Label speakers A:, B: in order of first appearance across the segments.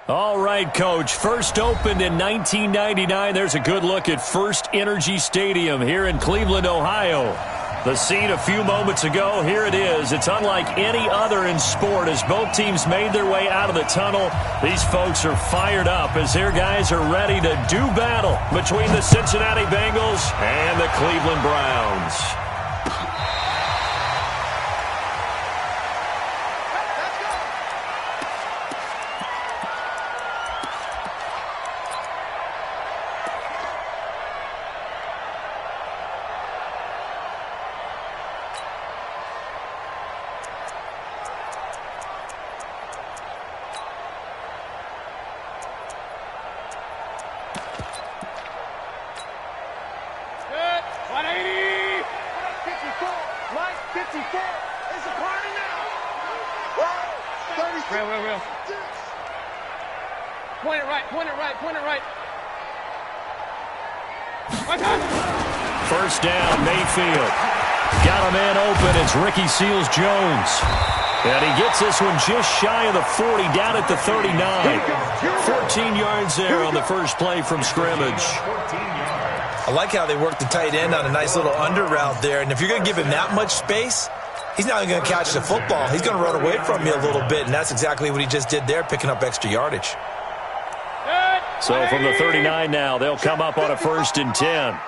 A: All right, Coach. First opened in 1999. There's a good look at First Energy Stadium here in Cleveland, Ohio. The scene a few moments ago, here it is. It's unlike any other in sport as both teams made their way out of the tunnel. These folks are fired up as their guys are ready to do battle between the Cincinnati Bengals and the Cleveland Browns. First down, Mayfield. Got a man open. It's Ricky Seals-Jones. And he gets this one just shy of the 40, down at the 39. 14 yards there on the first play from scrimmage.
B: I like how they work the tight end on a nice little under route there. And if you're going to give him that much space, he's not going to catch the football. He's going to run away from you a little bit, and that's exactly what he just did there, picking up extra yardage.
A: So from the 39 now, they'll come up on a 1st and 10.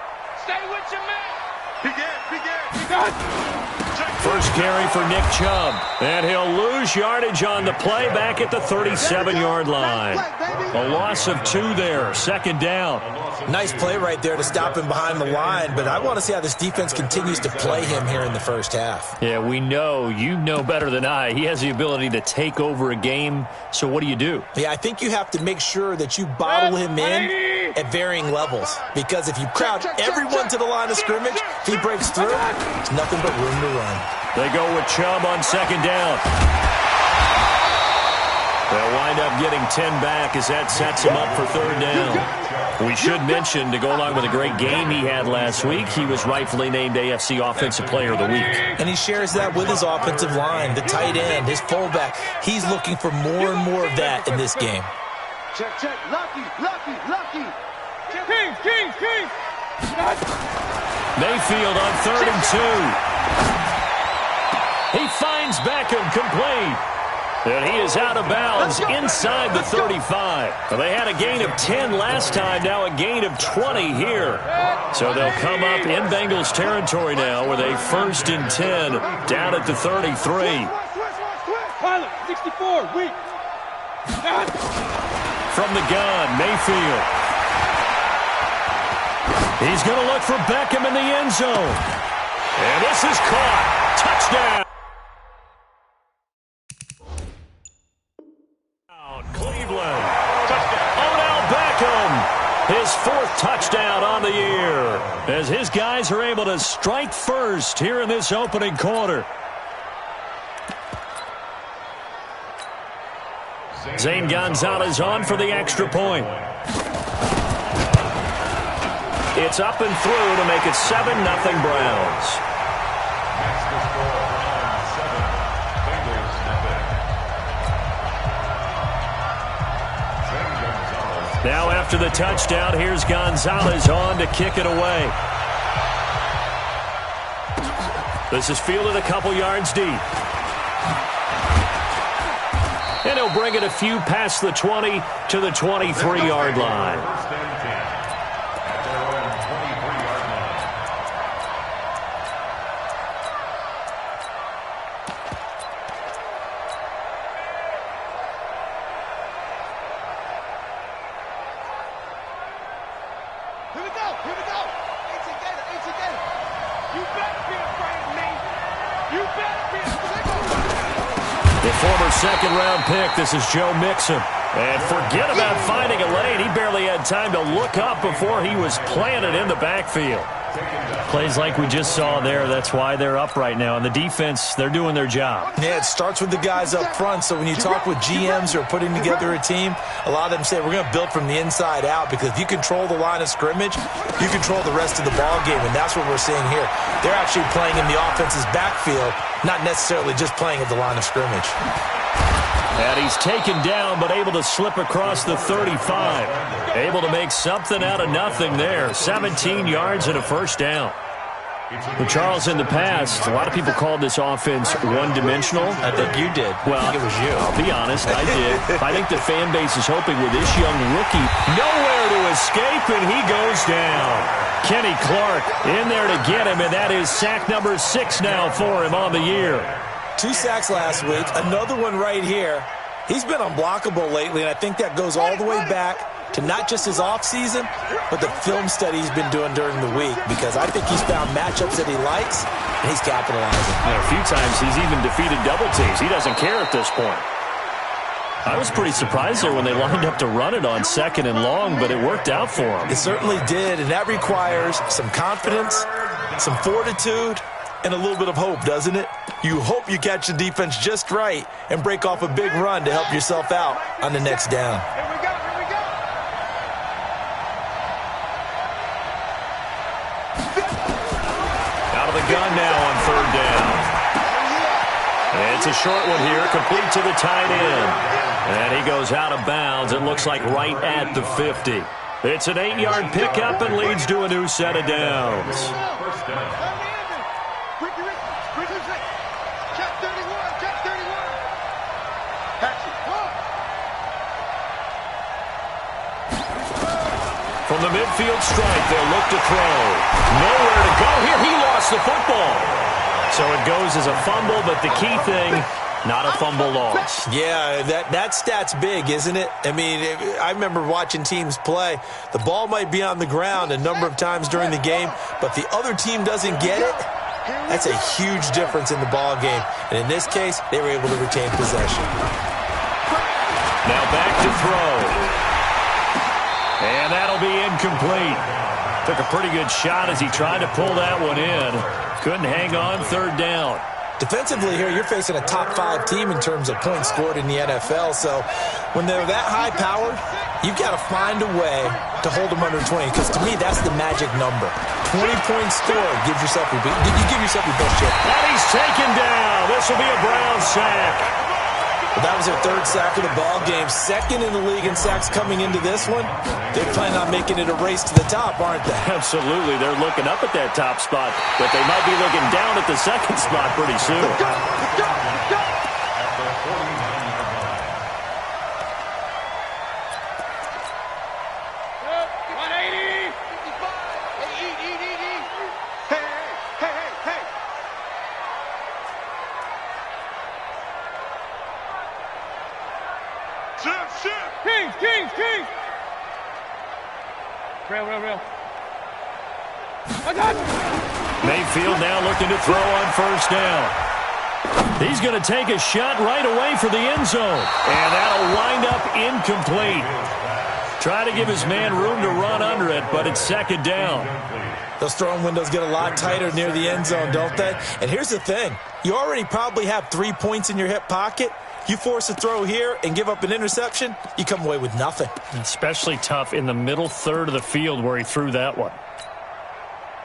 A: First carry for Nick Chubb. And he'll lose yardage on the play back at the 37-yard line. A loss of 2 there. 2nd down.
B: Nice play right there to stop him behind the line, but I want to see how this defense continues to play him here in the first half.
A: Yeah, we know. You know better than I. He has the ability to take over a game. So what do?
B: Yeah, I think you have to make sure that you bottle him in at varying levels. Because if you crowd everyone to the line of scrimmage, if he breaks through, there's nothing but room to run.
A: They go with Chubb on 2nd down. They'll wind up getting 10 back as that sets him up for 3rd down. We should mention, to go along with a great game he had last week, he was rightfully named AFC Offensive Player of the Week.
B: And he shares that with his offensive line, the tight end, his fullback. He's looking for more and more of that in this game.
C: Check. Lucky. King.
A: Mayfield on 3rd and 2. He finds Beckham complete. And he is out of bounds inside the 35. Well, they had a gain of 10 last time, now a gain of 20 here. So they'll come up in Bengals territory now with a 1st and 10 down at the 33.
C: Pilot, 64, weak.
A: From the gun, Mayfield. He's going to look for Beckham in the end zone. And this is caught. Touchdown. Cleveland. Odell Beckham. His 4th touchdown on the year. As his guys are able to strike first here in this opening quarter. Zane Gonzalez on for the extra point. It's up and through to make it 7-0 Browns. Now after the touchdown, here's Gonzalez on to kick it away. This is fielded a couple yards deep. And he'll bring it a few past the 20 to the 23-yard line. Former second-round pick, this is Joe Mixon. And forget about finding a lane. He barely had time to look up before he was planted in the backfield. Plays like we just saw there. That's why they're up right now. And the defense, they're doing their job.
B: Yeah, it starts with the guys up front. So when you talk with GMs who are putting together a team, a lot of them say we're going to build from the inside out, because if you control the line of scrimmage, you control the rest of the ball game. And that's what we're seeing here. They're actually playing in the offense's backfield, not necessarily just playing at the line of scrimmage.
A: And he's taken down, but able to slip across the 35. Able to make something out of nothing there. 17 yards and a first down. Well, Charles, in the past, a lot of people called this offense one-dimensional.
B: I think you did.
A: Well,
B: I think it was you.
A: I'll be honest, I did. I think the fan base is hoping with this young rookie, nowhere to escape, and he goes down. Kenny Clark in there to get him, and that is sack number 6 now for him on the year.
B: 2 sacks last week, another one right here. He's been unblockable lately, and I think that goes all the way back to not just his offseason, but the film study he's been doing during the week, because I think he's found matchups that he likes, and he's capitalizing.
A: A few times he's even defeated double teams. He doesn't care at this point. I was pretty surprised there when they lined up to run it on 2nd and long, but it worked out for him.
B: It certainly did, and that requires some confidence, some fortitude, and a little bit of hope, doesn't it? You hope you catch the defense just right and break off a big run to help yourself out on the next down.
A: Out of the gun now on 3rd down. It's a short one here, complete to the tight end. And he goes out of bounds, it looks like right at the 50. It's an 8-yard pickup and leads to a new set of downs. From the midfield stripe, they'll look to throw. Nowhere to go here. He lost the football. So it goes as a fumble, but the key thing, not a fumble loss.
B: Yeah, that stat's big, isn't it? I mean, I remember watching teams play. The ball might be on the ground a number of times during the game, but if the other team doesn't get it, that's a huge difference in the ball game. And in this case, they were able to retain possession.
A: Now back to throw. And that'll be incomplete. Took a pretty good shot as he tried to pull that one in. Couldn't hang on 3rd down.
B: Defensively here, you're facing a top 5 team in terms of points scored in the NFL. So when they're that high-powered, you've got to find a way to hold them under 20. Because to me, that's the magic number. 20 points scored gives yourself your best chance.
A: And he's taken down. This will be a Brown sack.
B: Well, that was their 3rd sack of the ball game. 2nd in the league in sacks coming into this one. They're planning on making it a race to the top, aren't they?
A: Absolutely. They're looking up at that top spot, but they might be looking down at the 2nd spot pretty soon.
C: Kings! Real. I got it!
A: Mayfield now looking to throw on 1st down. He's going to take a shot right away for the end zone. And that'll wind up incomplete. Try to give his man room to run under it, but it's 2nd down.
B: Those throwing windows get a lot tighter near the end zone, don't they? And here's the thing. You already probably have 3 points in your hip pocket. You force a throw here and give up an interception, you come away with nothing.
A: Especially tough in the middle 3rd of the field where he threw that one.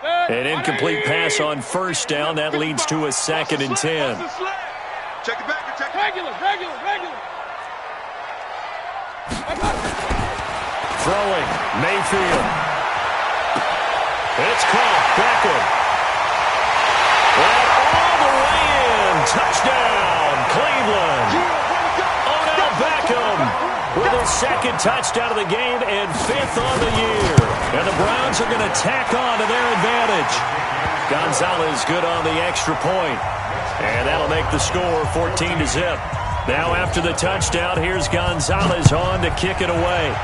A: An incomplete pass on 1st down. That leads to a 2nd and 10.
C: Check it back. Regular.
A: Throwing, Mayfield. It's caught, Beckham. And all the way in. Touchdown, Cleveland. Odell Beckham with his 2nd touchdown of the game and 5th on the year. And the Browns are going to tack on to their advantage. Gonzalez good on the extra point. And that'll make the score 14-0. Now after the touchdown, here's Gonzalez on to kick it away.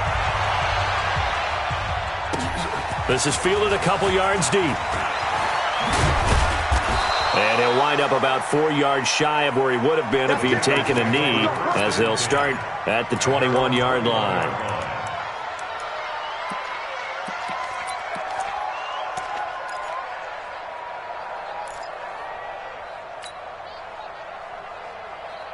A: This is fielded a couple yards deep. And he'll wind up about 4 yards shy of where he would have been if he had taken a knee, as they'll start at the 21-yard line.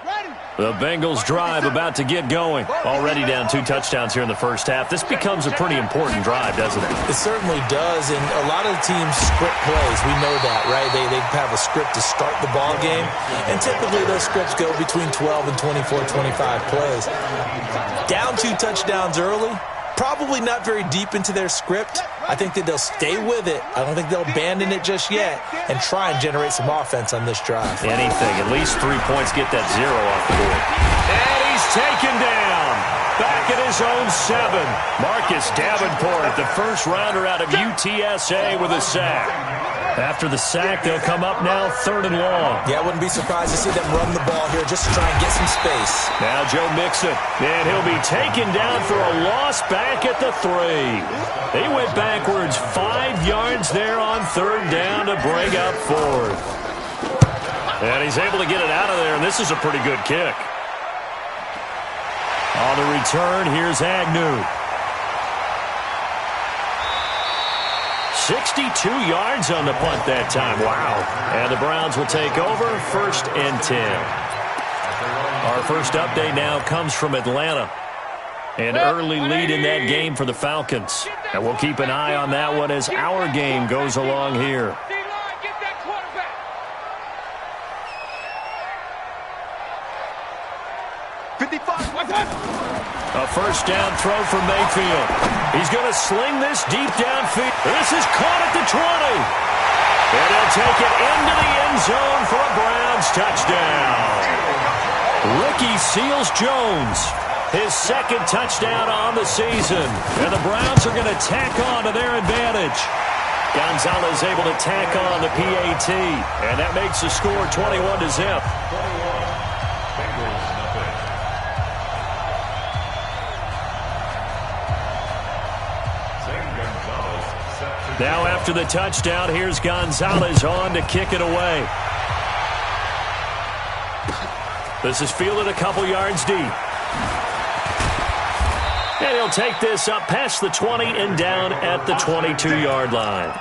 C: Ready.
A: The Bengals drive about to get going. Already down 2 touchdowns here in the first half. This becomes a pretty important drive, doesn't it?
B: It certainly does, and a lot of the teams script plays. We know that, right? They have a script to start the ball game, and typically those scripts go between 12 and 24, 25 plays. Down 2 touchdowns early, probably not very deep into their script. I think that they'll stay with it. I don't think they'll abandon it just yet and try and generate some offense on this drive.
A: Anything. At least 3 points, get that 0 off the board. And he's taken down. Back at his own 7. Marcus Davenport, the first rounder out of UTSA with a sack. After the sack, they'll come up now 3rd and long.
B: Yeah, I wouldn't be surprised to see them run the ball here just to try and get some space.
A: Now Joe Mixon, and he'll be taken down for a loss back at the 3. They went backwards 5 yards there on 3rd down to bring up 4th. And he's able to get it out of there, and this is a pretty good kick. On the return, here's Agnew. 62 yards on the punt that time. Wow. And the Browns will take over 1st and 10. Our first update now comes from Atlanta. An early lead in that game for the Falcons. And we'll keep an eye on that one as our game goes along here. A first down throw from Mayfield. He's going to sling this deep downfield. This is caught at the 20. And he'll take it into the end zone for a Browns touchdown. Ricky Seals-Jones, his 2nd touchdown on the season. And the Browns are going to tack on to their advantage. Gonzalez able to tack on the PAT. And that makes the score 21-0. Now after the touchdown, here's Gonzalez on to kick it away. This is fielded a couple yards deep. And he'll take this up past the 20 and down at the 22-yard line.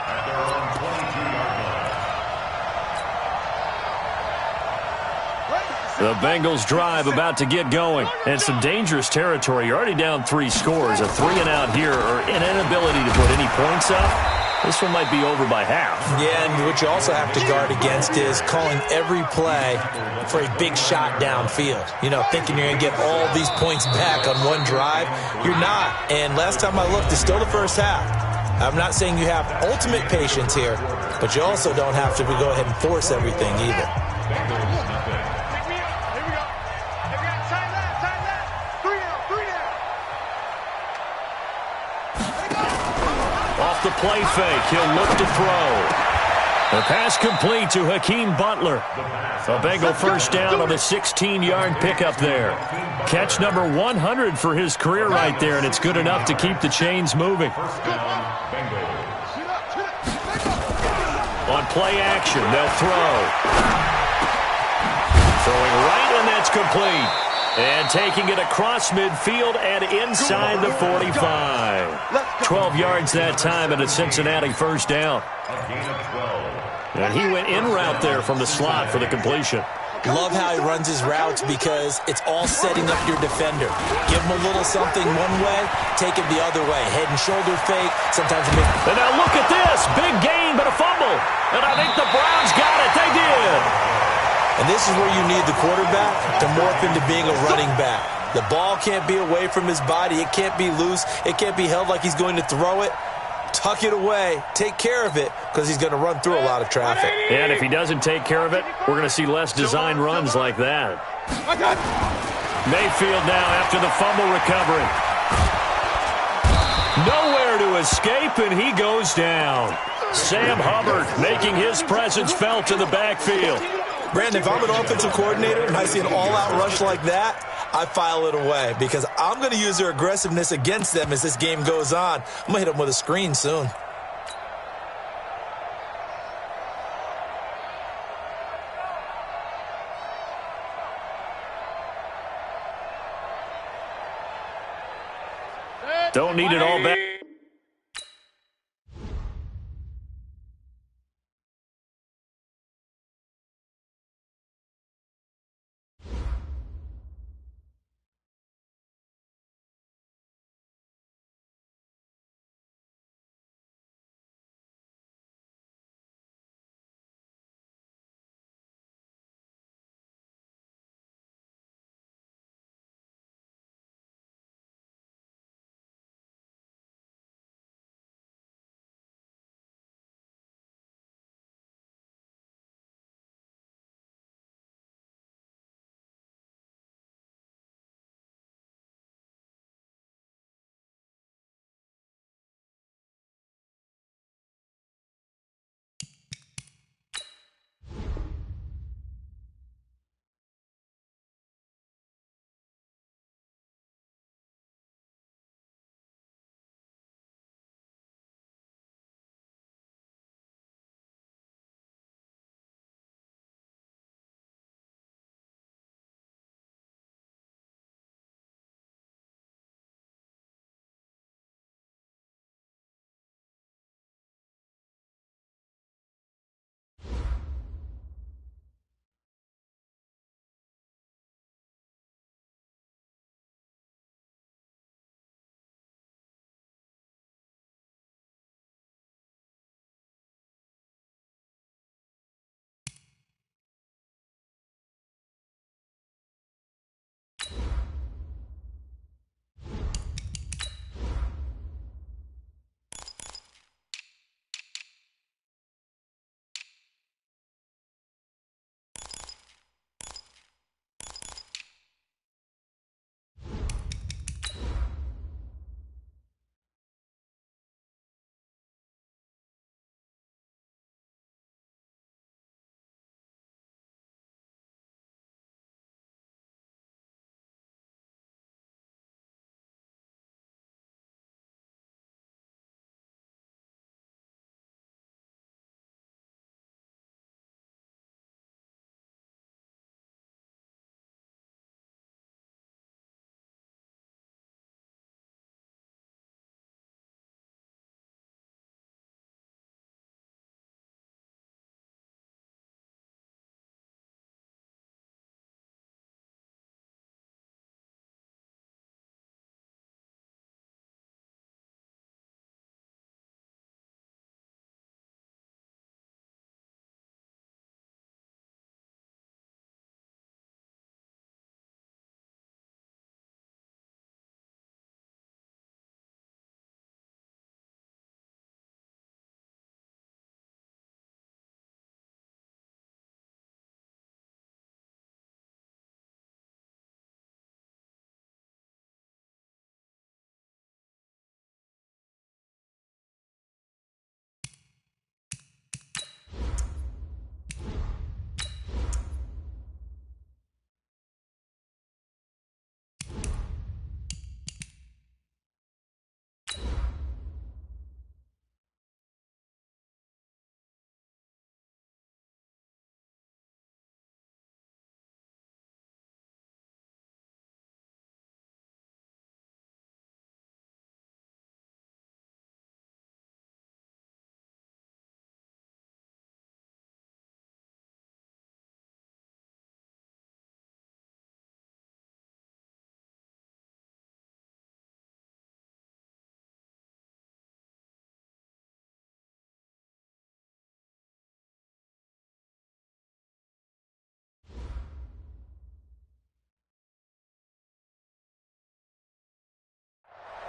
A: The Bengals drive about to get going. And some dangerous territory. You're already down 3 scores. A 3-and-out here or an inability to put any points up. This one might be over by half. Yeah, and what you also have to guard against is calling every play for a big shot downfield. You know, thinking you're going to get all these points back on one drive. You're not. And last time I looked, it's still the first half. I'm not saying you have ultimate patience here, but you also don't have to go ahead and force everything either. The play fake. He'll look to throw. The pass complete to Hakeem Butler. A Bengal first down on the 16-yard pickup there. Catch number 100 for his career right there, and it's good enough to keep the chains moving. On play action, they'll throw. Throwing right, and that's complete. And taking it across midfield and inside the 45. 12 yards that time and a Cincinnati first down. And he went in route there from the slot for the completion. Love how he runs his routes because it's all setting up your defender. Give him a little something one way, take him the other way. Head and shoulder fake. Sometimes you make... And now look at this. Big gain, but a fumble. And I think the Browns got it. They did. And this is where you need the quarterback to morph into being a running back. The ball can't be away from his body. It can't be loose. It can't be held like he's going to throw it. Tuck it away. Take care of it because he's going to run through a lot of traffic. And if he doesn't take care of it, we're going to see less design runs like that. Mayfield now after the fumble recovery. Nowhere to escape, and he goes down. Sam Hubbard making his presence felt in the backfield. Brandon, if I'm an offensive coordinator and I see an all-out rush like that, I file it away because I'm going to use their aggressiveness against them as this game goes on. I'm going to hit them with a screen soon. Don't need it all back.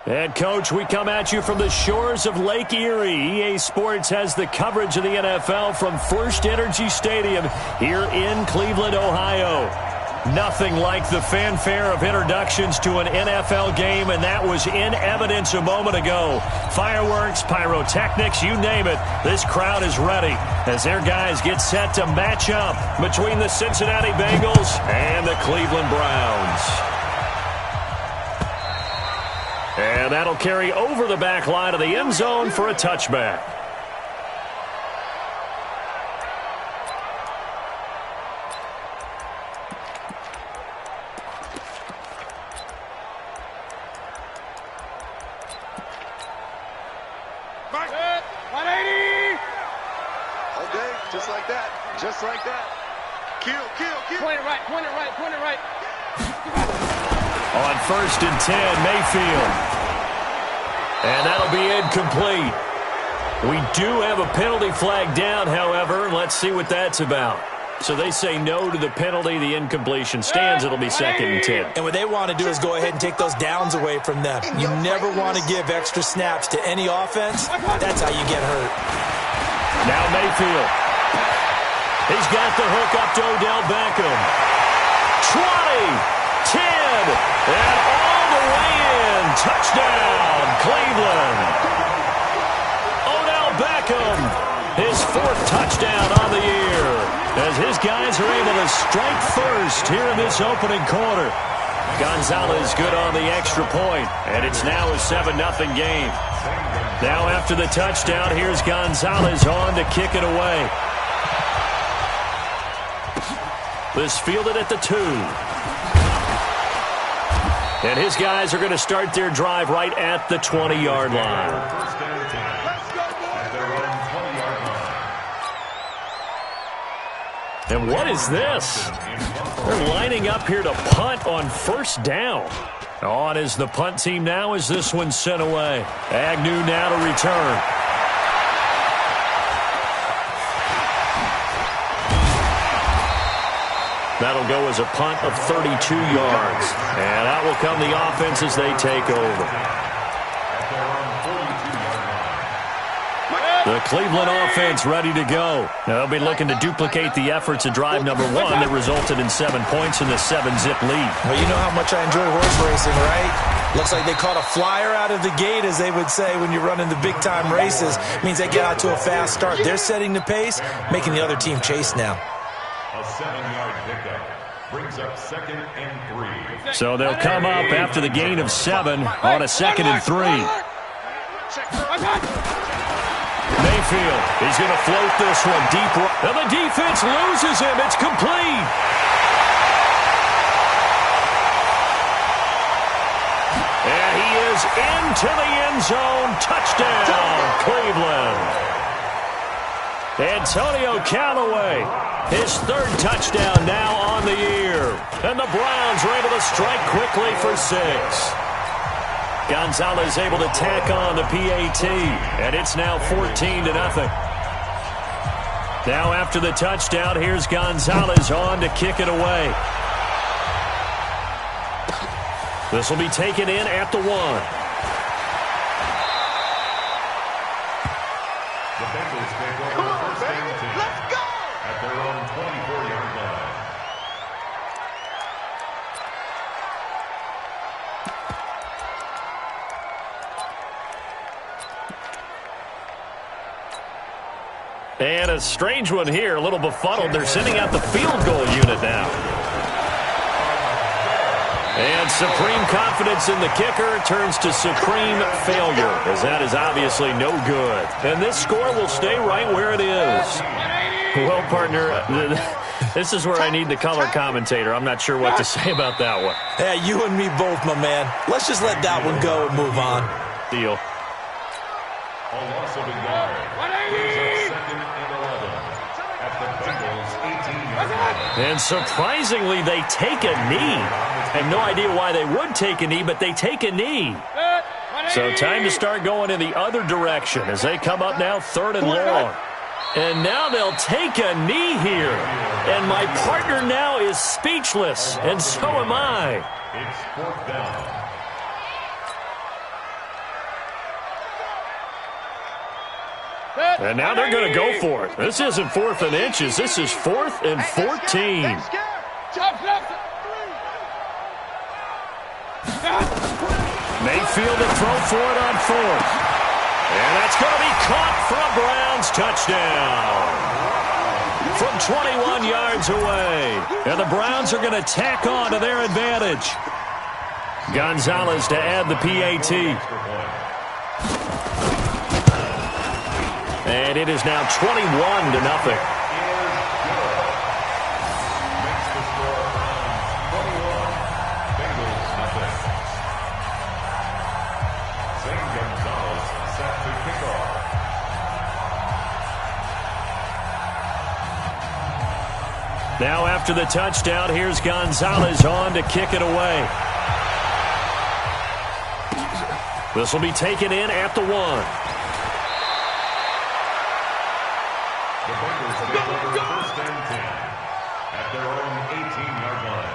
A: And, Coach, we come at you from the shores of Lake Erie. EA Sports has the coverage of the NFL from First Energy Stadium here in Cleveland, Ohio. Nothing like the fanfare of introductions to an NFL game, and that was in evidence a moment ago. Fireworks, pyrotechnics, you name it. This crowd is ready as their guys get set to match up between the Cincinnati Bengals and the Cleveland Browns. And that'll carry over the back line of the end zone for a touchback.
C: Just like that. Just like that. Kill. Point it right.
A: On 1st and 10, Mayfield. And that'll be incomplete. We do have a penalty flag down, however. Let's see what that's about. So they say no to the penalty. The incompletion stands. It'll be 2nd and 10.
B: And what they want to do is go ahead and take those downs away from them. You never want to give extra snaps to any offense. That's how you get hurt.
A: Now Mayfield. He's got the hook up to Odell Beckham. 20, 10, and all the way in. Touchdown, Cleveland. Odell Beckham, his 4th touchdown on the year, as his guys are able to strike first here in this opening quarter. Gonzalez good on the extra point, and it's now a 7-0 game. Now after the touchdown, here's Gonzalez on to kick it away. This fielded at the 2. And his guys are going to start their drive right at the 20-yard line. And what is this? They're lining up here to punt on 1st down. On is the punt team now as this one's sent away. Agnew now to return. That'll go as a punt of 32 yards. And out will come the offense as they take over. The Cleveland offense ready to go. Now they'll be looking to duplicate the efforts of drive number 1 that resulted in 7 points in the 7-zip lead.
B: Well, you know how much I enjoy horse racing, right? Looks like they caught a flyer out of the gate, as they would say when you're running the big-time races. Means they get out to a fast start. They're setting the pace, making the other team chase now.
D: A 7-yard pickup brings up 2nd and 3.
A: So they'll come up after the gain of 7 on a 2nd and 3. Mayfield, he's going to float this one deep. And the defense loses him. It's complete. And he is into the end zone. Touchdown, Cleveland. Antonio Callaway, his 3rd touchdown now on the year. And the Browns are able to strike quickly for 6. Gonzalez able to tack on the PAT, and it's now 14-0. Now after the touchdown, here's Gonzalez on to kick it away. This will be taken in at the 1.
D: The Bengals take over 1st and 10. Let's go! At their own 24-yard line.
A: And a strange one here, a little befuddled. They're sending out the field goal unit now. And supreme confidence in the kicker turns to supreme failure, as that is obviously no good. And this score will stay right where it is. Well, partner, this is where I need the color commentator. I'm not sure what to say about that one.
B: Yeah, you and me both, my man. Let's just let that one go and move on.
A: Deal.
D: A loss of a yard. Brings up 2nd and 11 at the Bengals' 18-yard line.
A: And surprisingly, they take a knee. I have no idea why they would take a knee, but they take a knee. So time to start going in the other direction as they come up now 3rd and long. And now they'll take a knee here. And my partner now is speechless, and so am I.
D: It's 4th down.
A: And now they're going to go for it. This isn't 4th and inches. This is 4th and 14. Mayfield to throw for it on 4th. And that's going to be caught for a Browns touchdown. From 21 yards away. And the Browns are going to tack on to their advantage. Gonzalez to add the PAT. And it is now 21-0. Now after the touchdown, here's Gonzalez on to kick it away. This will be taken in at the 1.
D: The Bengals take over 1st and 10 at their own 18-yard line.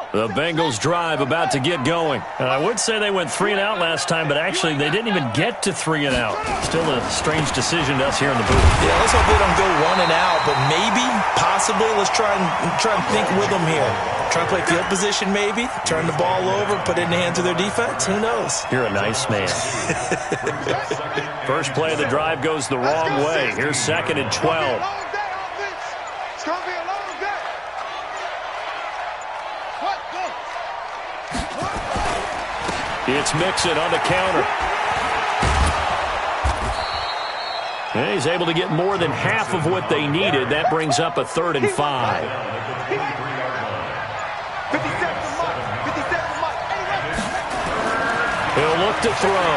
A: The Bengals drive about to get going. And I would say they went 3 and out last time, but actually they didn't even get to 3 and out. Still a strange decision to us here in the booth.
B: Yeah, let's hope they don't go 1 and out, but maybe, possibly, let's try and think with them here. Try and play field position maybe, turn the ball over, put it in the hands of their defense. Who knows?
A: You're a nice man. First play of the drive goes the wrong way. Here's 2nd and 12.
C: It's going to be a long day.
A: It's Mixon on the counter. And he's able to get more than half of what they needed. That brings up a 3rd and 5. He'll look to throw.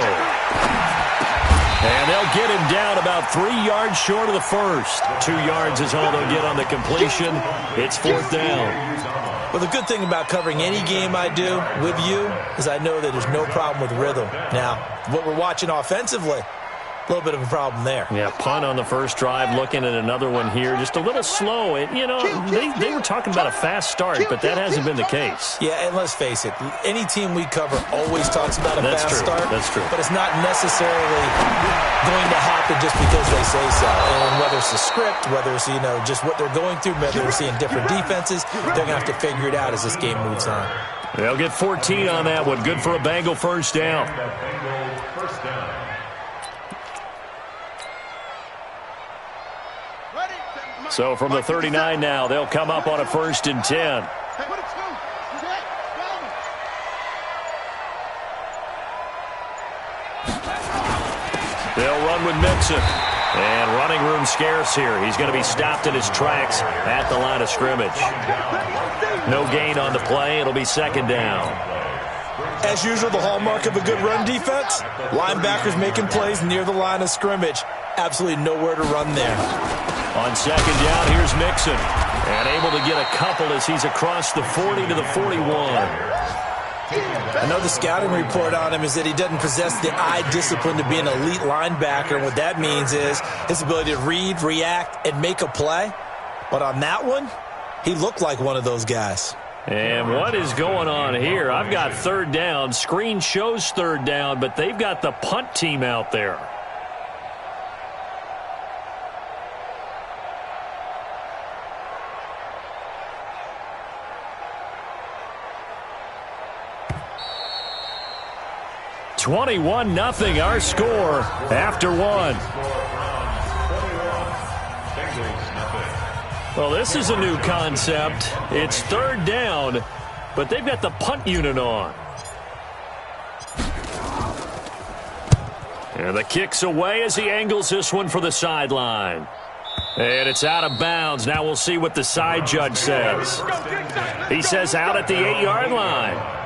A: And they'll get him down about 3 yards short of the first. 2 yards is all they'll get on the completion. It's 4th down.
B: Well, the good thing about covering any game I do with you is I know that there's no problem with rhythm. Now, what we're watching offensively, a little bit of a problem there.
A: Yeah, punt on the first drive, looking at another one here. Just a little slow. And, you know, they were talking about a fast start, but that hasn't been the case.
B: Yeah, and let's face it, any team we cover always talks about a fast start.
A: That's true.
B: But it's not necessarily going to happen just because they say so. And whether it's the script, whether it's, you know, just what they're going through, whether they're seeing different defenses, they're going to have to figure it out as this game moves on.
A: They'll get 14 on that one. Good for a Bengal first down. So from the 39 now, they'll come up on a 1st and 10. They'll run with Mixon. And running room scarce here. He's going to be stopped in his tracks at the line of scrimmage. No gain on the play. It'll be 2nd down.
B: As usual, the hallmark of a good run defense, linebackers making plays near the line of scrimmage. Absolutely nowhere to run there.
A: On 2nd down, here's Mixon. And able to get a couple as he's across the 40 to the 41.
B: I know the scouting report on him is that he doesn't possess the eye discipline to be an elite linebacker. And what that means is his ability to read, react, and make a play. But on that one, he looked like one of those guys.
A: And what is going on here? I've got 3rd down. Screen shows 3rd down, but they've got the punt team out there. (21-0) our score after 1. Well, this is a new concept. It's 3rd down, but they've got the punt unit on. And the kick's away as he angles this one for the sideline. And it's out of bounds. Now we'll see what the side judge says. He says out at the 8-yard line.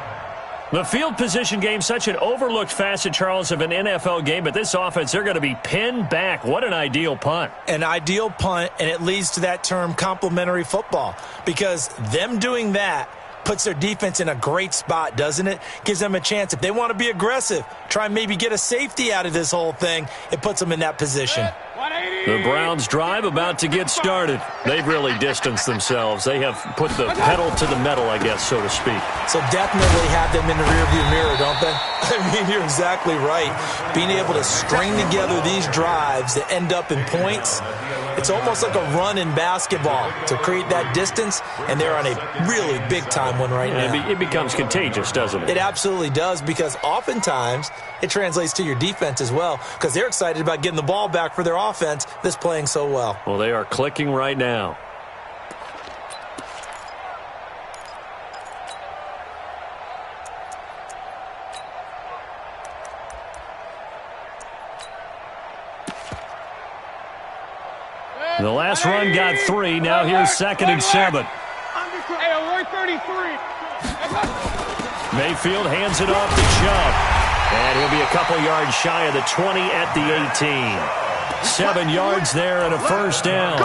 A: The field position game, such an overlooked facet, Charles, of an NFL game, but this offense, they're going to be pinned back. What an ideal punt.
B: An ideal punt, and it leads to that term complementary football, because them doing that puts their defense in a great spot, doesn't it? Gives them a chance. If they want to be aggressive, try and maybe get a safety out of this whole thing, it puts them in that position.
A: The Browns drive about to get started. They've really distanced themselves. They have put the pedal to the metal, I guess, so to speak.
B: So definitely have them in the rearview mirror, don't they? I mean, you're exactly right. Being able to string together these drives that end up in points, it's almost like a run in basketball to create that distance, and they're on a really big-time one right now.
A: It becomes contagious, doesn't it?
B: It absolutely does, because oftentimes it translates to your defense as well, because they're excited about getting the ball back for their offense that's playing so well.
A: Well, they are clicking right now. The last run got 3. Now here's 2nd and 7.
E: Hey, alert 33.
A: Mayfield hands it off to Chubb. And he'll be a couple yards shy of the 20 at the 18. 7 yards there and a first down.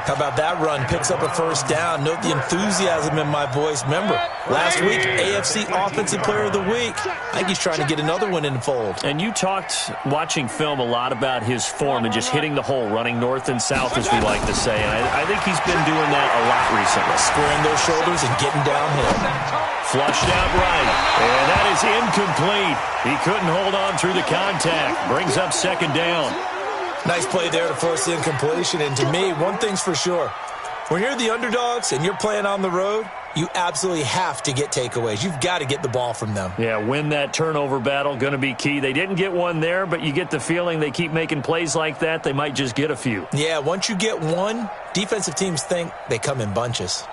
B: How about that run? Picks up a first down. Note the enthusiasm in my voice. Remember, last week, AFC Offensive Player of the Week. I think he's trying to get another one in the fold.
A: And you talked, watching film, a lot about his form and just hitting the hole, running north and south, as we like to say. And I think he's been doing that a lot recently.
B: Squaring those shoulders and getting downhill.
A: Flushed out right. And that is incomplete. He couldn't hold on through the contact. Brings up 2nd down.
B: Nice play there to force the incompletion. And to me, one thing's for sure. When you're the underdogs and you're playing on the road, you absolutely have to get takeaways. You've got to get the ball from them.
A: Yeah, win that turnover battle, going to be key. They didn't get one there, but you get the feeling they keep making plays like that, they might just get a few.
B: Yeah, once you get one, defensive teams think they come in bunches.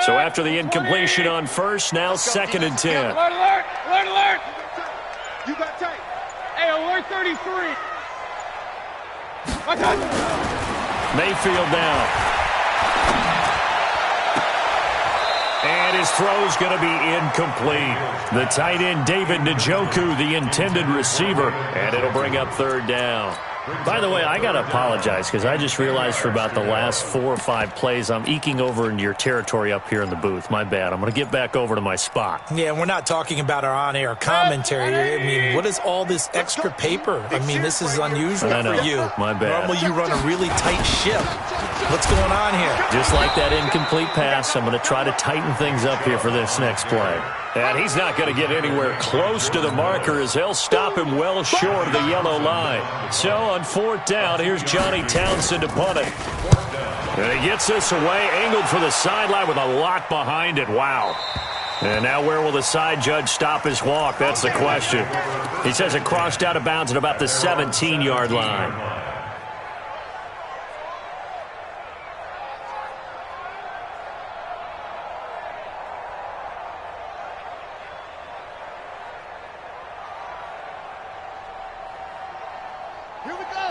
A: So after the incompletion on first, now 2nd and 10.
E: Alert, alert, alert, alert.
C: You got tight.
E: Hey, alert 33. Watch out.
A: Mayfield down. And his throw's going to be incomplete. The tight end, David Njoku, the intended receiver. And it'll bring up 3rd down. By the way, I got to apologize because I just realized for about the last 4 or 5 plays, I'm eking over into your territory up here in the booth. My bad. I'm going to get back over to my spot.
B: Yeah, we're not talking about our on-air commentary. I mean, what is all this extra paper? I mean, this is unusual for you.
A: My bad.
B: Normally you run a really tight ship. What's going on here?
A: Just like that incomplete pass, I'm going to try to tighten things up here for this next play. And he's not going to get anywhere close to the marker as they'll stop him well short of the yellow line. So on 4th down, here's Johnny Townsend to punt it. And he gets this away, angled for the sideline with a lot behind it. Wow. And now where will the side judge stop his walk? That's the question. He says it crossed out of bounds at about the 17-yard line.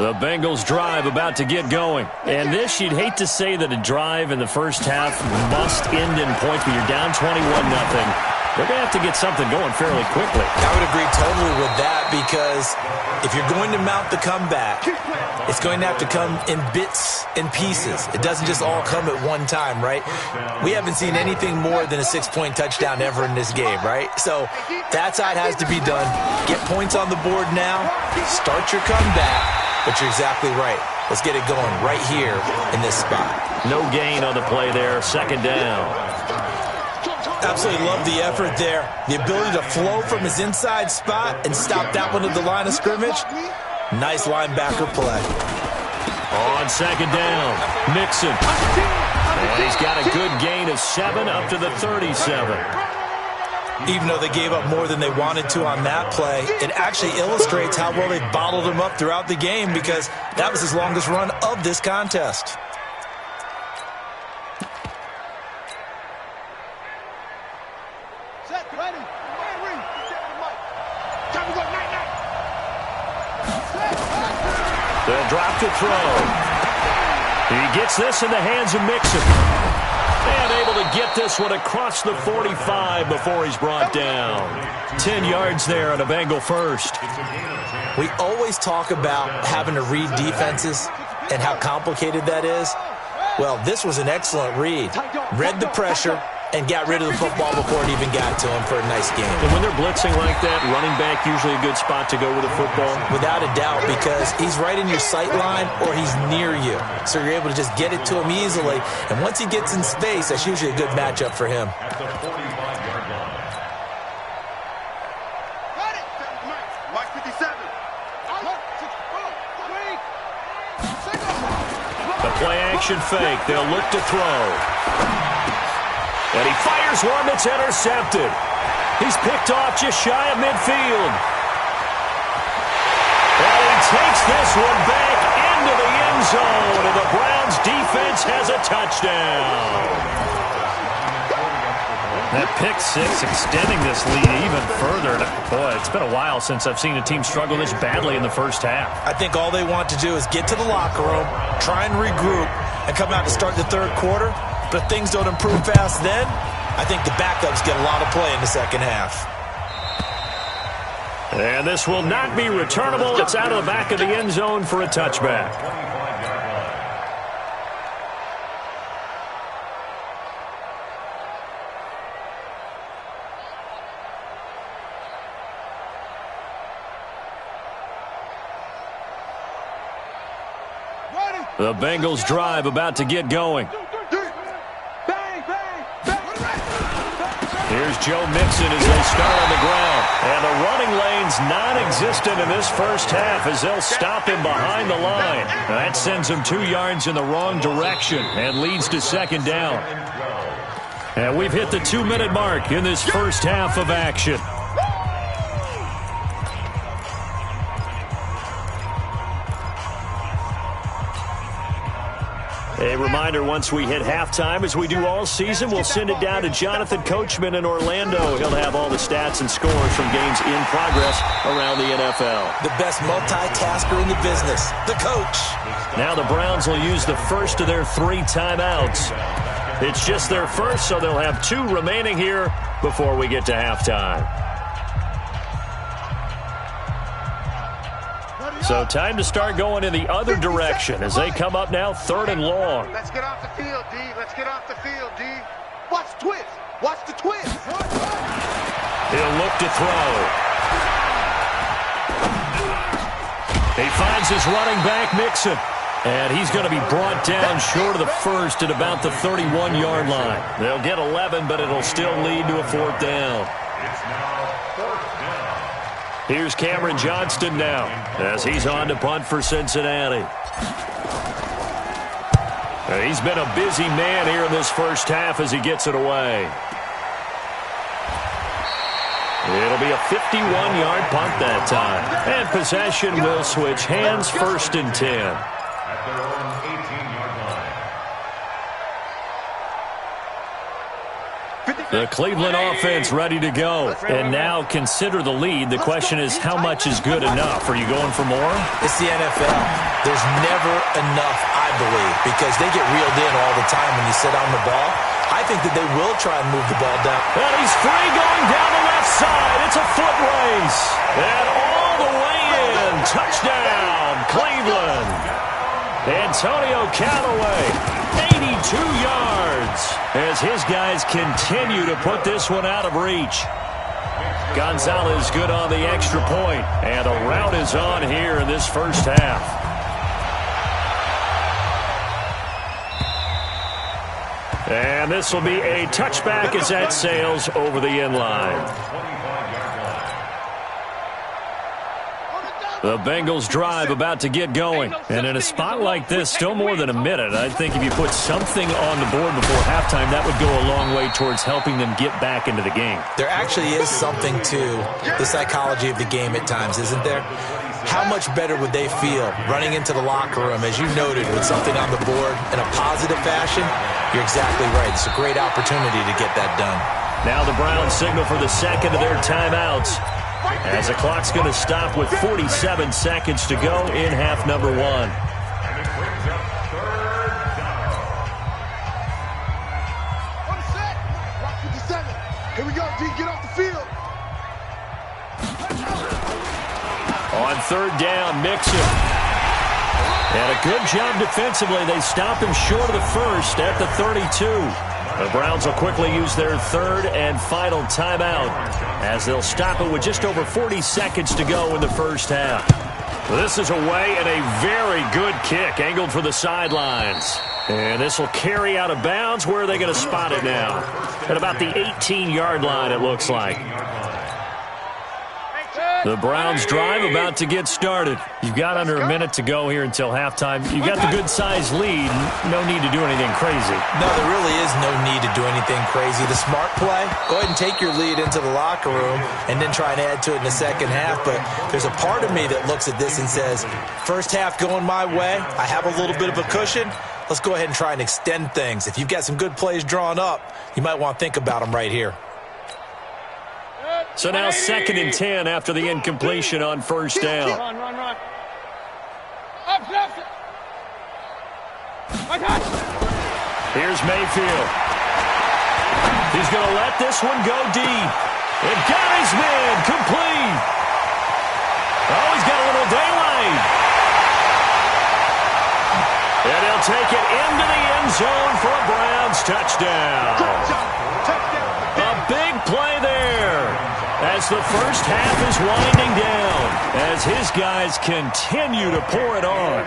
A: The Bengals drive about to get going. And this, you'd hate to say that a drive in the first half must end in points, but you're down 21-0. They're going to have to get something going fairly quickly.
B: I would agree totally with that, because if you're going to mount the comeback, it's going to have to come in bits and pieces. It doesn't just all come at one time, right? We haven't seen anything more than a 6-point touchdown ever in this game, right? So that side has to be done. Get points on the board now. Start your comeback. But you're exactly right. Let's get it going right here in this spot.
A: No gain on the play there. 2nd down.
B: Absolutely love the effort there. The ability to flow from his inside spot and stop that one at the line of scrimmage. Nice linebacker play.
A: On 2nd down, Mixon. And he's got a good gain of 7 up to the 37.
B: Even though they gave up more than they wanted to on that play, it actually illustrates how well they bottled him up throughout the game because that was his longest run of this contest.
A: They'll drop to throw. He gets this in the hands of Mixon. And able to get this one across the 45 before he's brought down. 10 yards there on a Bengal first.
B: We always talk about having to read defenses and how complicated that is. Well, this was an excellent read. Read the pressure and got rid of the football before it even got to him for a nice game.
A: And when they're blitzing like that, running back usually a good spot to go with the football?
B: Without a doubt, because he's right in your sight line or he's near you. So you're able to just get it to him easily. And once he gets in space, that's usually a good matchup for him.
D: At the 45-yard line.
C: Mike 57.
A: The play action fake. They'll look to throw. And he fires one that's intercepted. He's picked off just shy of midfield. And he takes this one back into the end zone. And the Browns defense has a touchdown. That pick six extending this lead even further. Boy, it's been a while since I've seen a team struggle this badly in the first half.
B: I think all they want to do is get to the locker room, try and regroup, and come out to start the third quarter. But if things don't improve fast then, I think the backups get a lot of play in the second half.
A: And this will not be returnable. It's out of the back of the end zone for a touchback. The Bengals drive about to get going. Here's Joe Mixon as they start on the ground. And the running lane's non-existent in this first half as they'll stop him behind the line. That sends him 2 yards in the wrong direction and leads to second down. And we've hit the 2-minute mark in this first half of action. A reminder, once we hit halftime, as we do all season, we'll send it down to Jonathan Coachman in Orlando. He'll have all the stats and scores from games in progress around the NFL.
B: The best multitasker in the business, the coach.
A: Now the Browns will use the first of their 3 timeouts. It's just their first, so they'll have 2 remaining here before we get to halftime. So time to start going in the other direction as they come up now 3rd and long.
C: Let's get off the field, D. Let's get off the field, D. Watch the twist. Watch the twist.
A: He'll look to throw. He finds his running back, Mixon. And he's going to be brought down short of the first at about the 31-yard line. They'll get 11, but it'll still lead to a 4th down.
D: It's now 4th down.
A: Here's Cameron Johnston now as he's on to punt for Cincinnati. He's been a busy man here in this first half as he gets it away. It'll be a 51-yard punt that time. And possession will switch hands, 1st and 10.
D: At their own 18-yard line.
A: The Cleveland offense ready to go. And now consider the lead. The question is, how much is good enough? Are you going for more?
B: It's the NFL. There's never enough, I believe, because they get reeled in all the time when you sit on the ball. I think that they will try and move the ball down.
A: And he's free going down the left side. It's a foot race. And all the way in. Touchdown, Cleveland. Antonio Callaway, 82 yards, as his guys continue to put this one out of reach. Gonzalez good on the extra point, and a rout is on here in this first half. And this will be a touchback as that sails over the end line. The Bengals drive about to get going. And in a spot like this, still more than a minute, I think if you put something on the board before halftime, that would go a long way towards helping them get back into the game.
B: There actually is something to the psychology of the game at times, isn't there? How much better would they feel running into the locker room, as you noted, with something on the board in a positive fashion? You're exactly right. It's a great opportunity to get that done.
A: Now the Browns signal for the second of their timeouts, as the clock's going to stop with 47 seconds to go in half number 1.
C: On the set. Rock 57. Here we go, D. Get off the field.
A: On third down, Mixon. And a good job defensively. They stop him short of the first at the 32. The Browns will quickly use their third and final timeout, as they'll stop it with just over 40 seconds to go in the first half. This is away, and a very good kick angled for the sidelines. And this will carry out of bounds. Where are they going to spot it now? At about the 18-yard line, it looks like. The Browns drive about to get started. You've got under a minute to go here until halftime. You've got the good-sized lead. No need to do anything crazy.
B: No, there really is no need to do anything crazy. The smart play, go ahead and take your lead into the locker room and then try and add to it in the second half. But there's a part of me that looks at this and says, first half going my way, I have a little bit of a cushion. Let's go ahead and try and extend things. If you've got some good plays drawn up, you might want to think about them right here.
A: So now 2nd and 10 after the incompletion on first down.
E: Run. Up.
A: Here's Mayfield. He's going to let this one go deep. And got his man complete. Oh, he's got a little daylight. And he'll take it into the end zone for a Browns touchdown. A big play there, as the first half is winding down, as his guys continue to pour it on.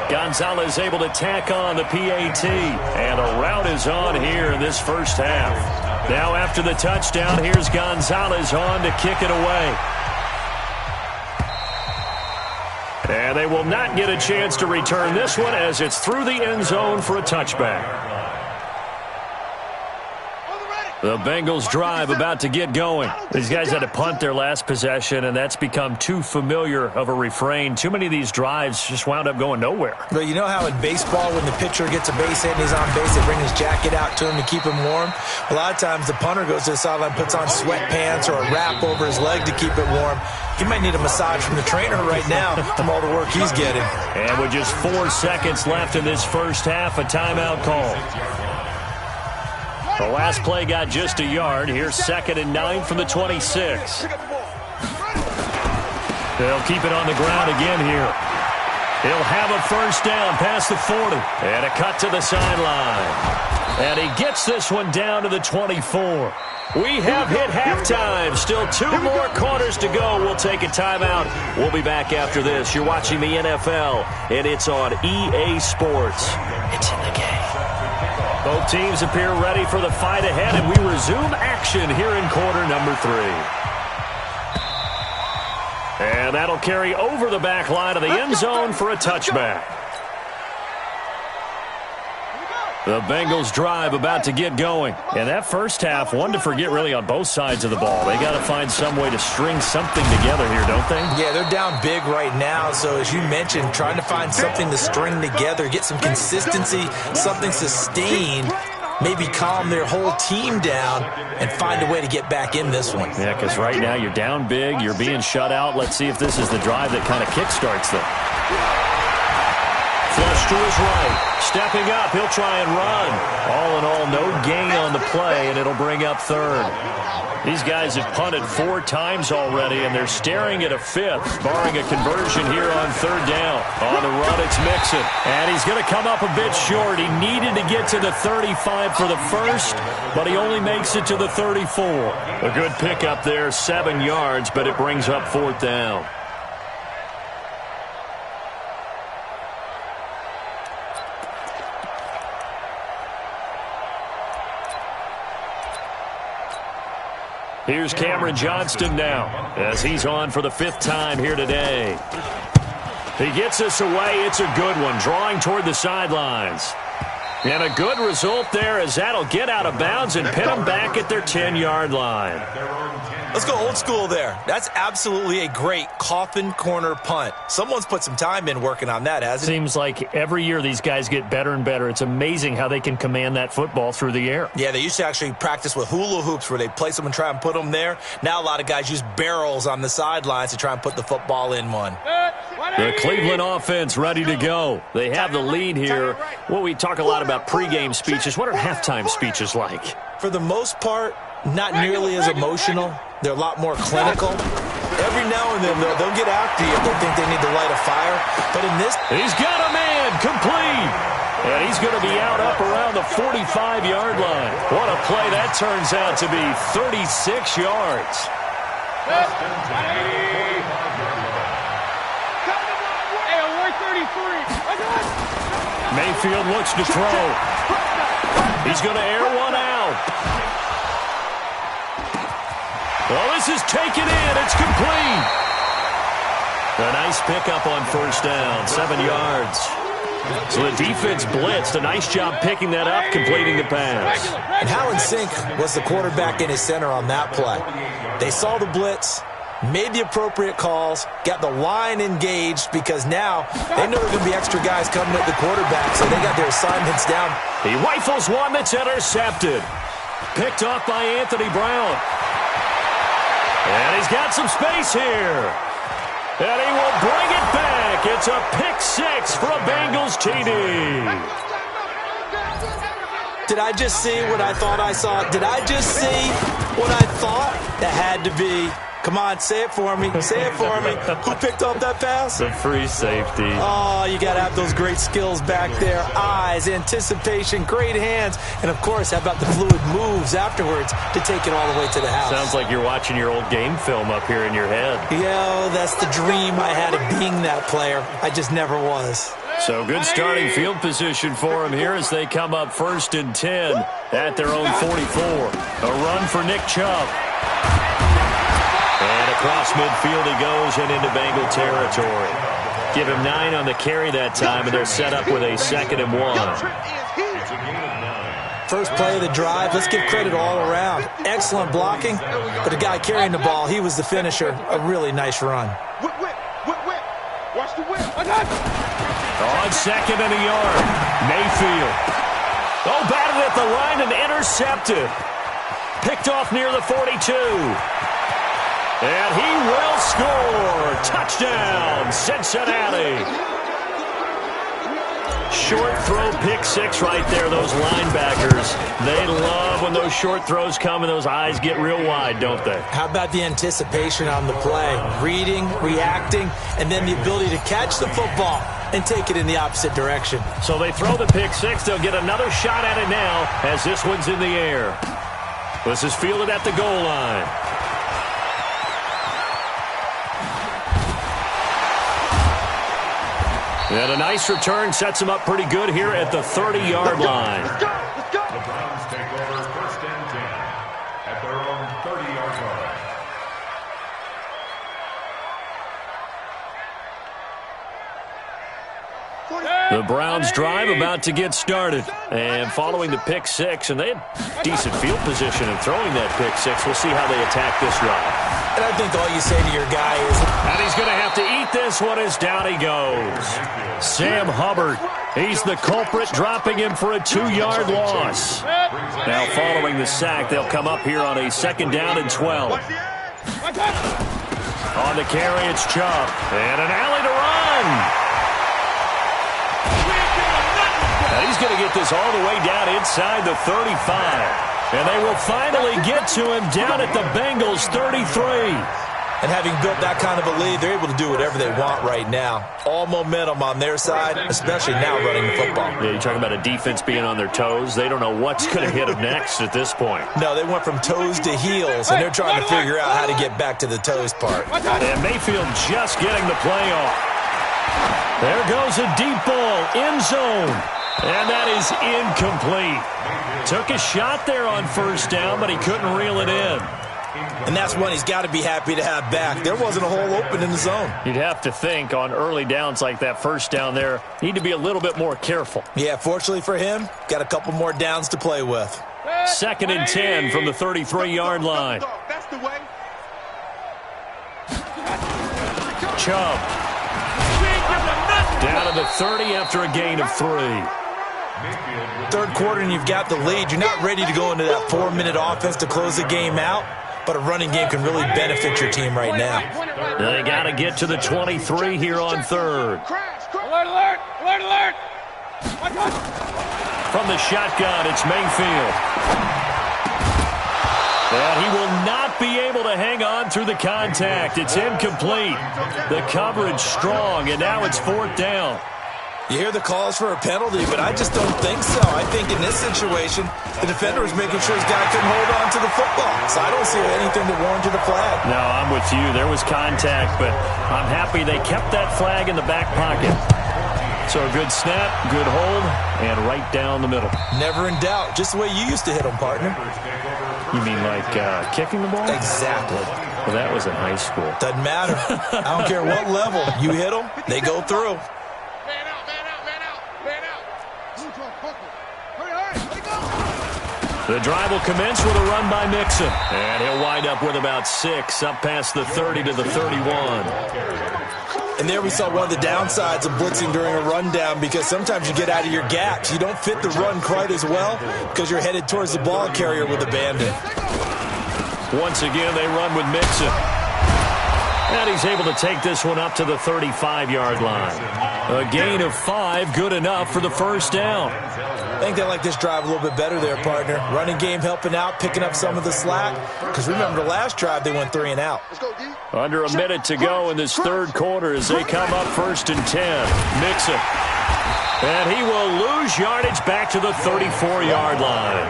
A: Gonzalez able to tack on the PAT, and a rout is on here in this first half. Now after the touchdown, here's Gonzalez on to kick it away. And they will not get a chance to return this one, as it's through the end zone for a touchback. The Bengals drive about to get going. These guys had to punt their last possession, and that's become too familiar of a refrain. Too many of these drives just wound up going nowhere.
B: But you know how in baseball, when the pitcher gets a base hit and he's on base, they bring his jacket out to him to keep him warm? A lot of times the punter goes to the sideline, puts on sweatpants or a wrap over his leg to keep it warm. He might need a massage from the trainer right now from all the work he's getting.
A: And with just 4 seconds left in this first half, a timeout call. The last play got just a yard. Here's 2nd and 9 from the 26. They'll keep it on the ground again here. He'll have a first down past the 40. And a cut to the sideline. And he gets this one down to the 24. We have hit halftime. Still 2 more quarters to go. We'll take a timeout. We'll be back after this. You're watching the NFL, and it's on EA Sports. It's in the game. Both teams appear ready for the fight ahead, and we resume action here in quarter number 3. And that'll carry over the back line of the end zone for a touchback. The Bengals drive about to get going. And that first half, one to forget really on both sides of the ball. They got to find some way to string something together here, don't they?
B: Yeah, they're down big right now. So as you mentioned, trying to find something to string together, get some consistency, something sustained, maybe calm their whole team down and find a way to get back in this one.
A: Yeah, because right now you're down big, you're being shut out. Let's see if this is the drive that kind of kickstarts them. Flush to his right. Stepping up, he'll try and run. All in all, no gain on the play, and it'll bring up 3rd. These guys have punted 4 times already, and they're staring at a 5th, barring a conversion here on 3rd down. On the run, it's Mixon. And he's going to come up a bit short. He needed to get to the 35 for the first, but he only makes it to the 34. A good pickup there, 7 yards, but it brings up 4th down. Here's Cameron Johnston now as he's on for the 5th time here today. He gets this away. It's a good one, drawing toward the sidelines. And a good result there as that'll get out of bounds and pin them back at their 10-yard line.
B: Let's go old school there. That's absolutely a great coffin corner punt. Someone's put some time in working on that, hasn't it?
A: Seems like every year these guys get better and better. It's amazing how they can command that football through the air.
B: Yeah, they used to actually practice with hula hoops where they place them and try and put them there. Now a lot of guys use barrels on the sidelines to try and put the football in one.
A: The Cleveland offense ready to go. They have the lead here. Well, we talk a lot about pregame speeches. What are halftime speeches like?
B: For the most part, not nearly as emotional. They're a lot more clinical. Every now and then, they'll get after you if they think they need to light a fire. But in this...
A: He's got a man complete. And he's going to be out up around the 45-yard line. What a play that turns out to be, 36 yards. Mayfield looks to throw. He's going to air one out. Well, this is taken in. It's complete. A nice pickup on first down, 7 yards. So the defense blitzed. A nice job picking that up, completing the pass.
B: And how in sync was the quarterback in his center on that play? They saw the blitz, made the appropriate calls, got the line engaged because now they know there are going to be extra guys coming at the quarterback, so they got their assignments down.
A: He rifles one that's intercepted. Picked off by Anthony Brown. And he's got some space here. And he will bring it back. It's a pick 6 for a Bengals TD.
B: Did I just see what I thought I saw? Did I just see what I thought? That had to be. Come on, say it for me. Say it for me. Who picked up that pass?
A: The free safety.
B: Oh, you got to have those great skills back there. Eyes, anticipation, great hands. And, of course, how about the fluid moves afterwards to take it all the way to the house?
A: Sounds like you're watching your old game film up here in your head.
B: Yeah, that's the dream I had of being that player. I just never was.
A: So good starting field position for him here as they come up 1st and 10 at their own 44. A run for Nick Chubb. And across midfield he goes and into Bengal territory. Give him 9 on the carry that time, and they're set up with a 2nd and 1.
B: First play of the drive, let's give credit all around. Excellent blocking, but the guy carrying the ball, he was the finisher. A really nice run.
E: Watch the whip.
A: On 2nd and a yard, Mayfield. Oh, batted at the line and intercepted. Picked off near the 42. And he will score. Touchdown, Cincinnati. Short throw, pick 6 right there. Those linebackers, they love when those short throws come and those eyes get real wide, don't they?
B: How about the anticipation on the play? Reading, reacting, and then the ability to catch the football and take it in the opposite direction.
A: So they throw the pick 6. They'll get another shot at it now as this one's in the air. This is fielded at the goal line. And a nice return sets him up pretty good here at the 30-yard line.
D: The Browns take over 1st and 10 at their own 30-yard line.
A: The Browns drive about to get started. And following the pick 6, and they had decent field position in throwing that pick 6. We'll see how they attack this drive.
B: And I think all you say to your guy is...
A: And he's going to have to eat this one as down he goes. Sam Hubbard, he's the culprit, dropping him for a 2-yard loss. Now following the sack, they'll come up here on a 2nd down and 12. On the carry, it's Chubb. And an alley to run. And he's going to get this all the way down inside the 35. And they will finally get to him down at the Bengals 33.
B: And having built that kind of a lead, they're able to do whatever they want right now. All momentum on their side, especially now running the football.
A: Yeah, you're talking about a defense being on their toes. They don't know what's going to hit them next at this point.
B: No, they went from toes to heels, and they're trying to figure out how to get back to the toes part.
A: And Mayfield just getting the play off. There goes a deep ball, end zone. And that is incomplete. Took a shot there on 1st down, but he couldn't reel it in.
B: And that's one he's got to be happy to have back. There wasn't a hole open in the zone.
A: You'd have to think on early downs like that first down there, need to be a little bit more careful.
B: Yeah, fortunately for him, got a couple more downs to play with.
A: 2nd and 10 from the 33-yard line.
C: That's the way.
A: Chubb. Down to the 30 after a gain of 3.
B: Third quarter and you've got the lead. You're not ready to go into that 4-minute offense to close the game out, but a running game can really benefit your team right now.
A: They got to get to the 23 here on 3rd.
E: Alert, alert, alert, alert.
A: From the shotgun, it's Mayfield. And he will not be able to hang on through the contact. It's incomplete. The coverage strong, and now it's 4th down.
B: You hear the calls for a penalty, but I just don't think so. I think in this situation, the defender was making sure his guy couldn't hold on to the football. So I don't see anything that warranted a flag.
A: No, I'm with you. There was contact, but I'm happy they kept that flag in the back pocket. So a good snap, good hold, and right down the middle.
B: Never in doubt. Just the way you used to hit them, partner.
A: You mean like kicking the ball?
B: Exactly.
A: Well, that was in high school.
B: Doesn't matter. I don't care what level. You hit them, they go through.
E: Man out, man out, man out, man out. Hurry, hurry, let go.
A: The drive will commence with a run by Mixon. And he'll wind up with about 6, up past the 30 to the 31.
B: And there we saw one of the downsides of blitzing during a rundown, because sometimes you get out of your gaps. You don't fit the run quite as well because you're headed towards the ball carrier with abandon.
A: Once again, they run with Mixon. And he's able to take this one up to the 35-yard line. A gain of 5, good enough for the first down.
B: I think they like this drive a little bit better there, partner. Running game helping out, picking up some of the slack. Because remember, the last drive, they went 3 and out.
A: Under a minute to go in this third quarter as they come up 1st and 10. Mixon. And he will lose yardage back to the 34-yard line.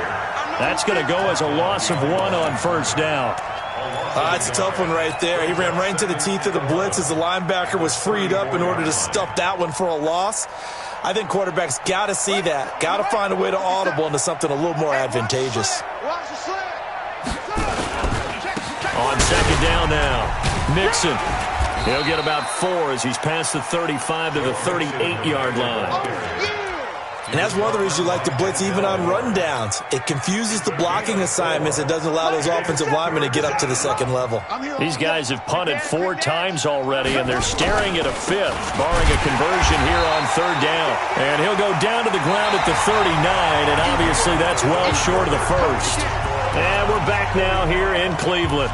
A: That's going to go as a loss of 1 on first down.
B: It's a tough one right there. He ran right into the teeth of the blitz as the linebacker was freed up in order to stuff that one for a loss. I think quarterbacks got to see that. Got to find a way to audible into something a little more advantageous.
A: On 2nd down now, Mixon. He'll get about 4 as he's past the 35 to the 38-yard line.
B: And that's one of the reasons you like to blitz even on rundowns. It confuses the blocking assignments. It doesn't allow those offensive linemen to get up to the second level.
A: These guys have punted 4 times already, and they're staring at a 5th, barring a conversion here on 3rd down. And he'll go down to the ground at the 39, and obviously that's well short of the first. And we're back now here in Cleveland.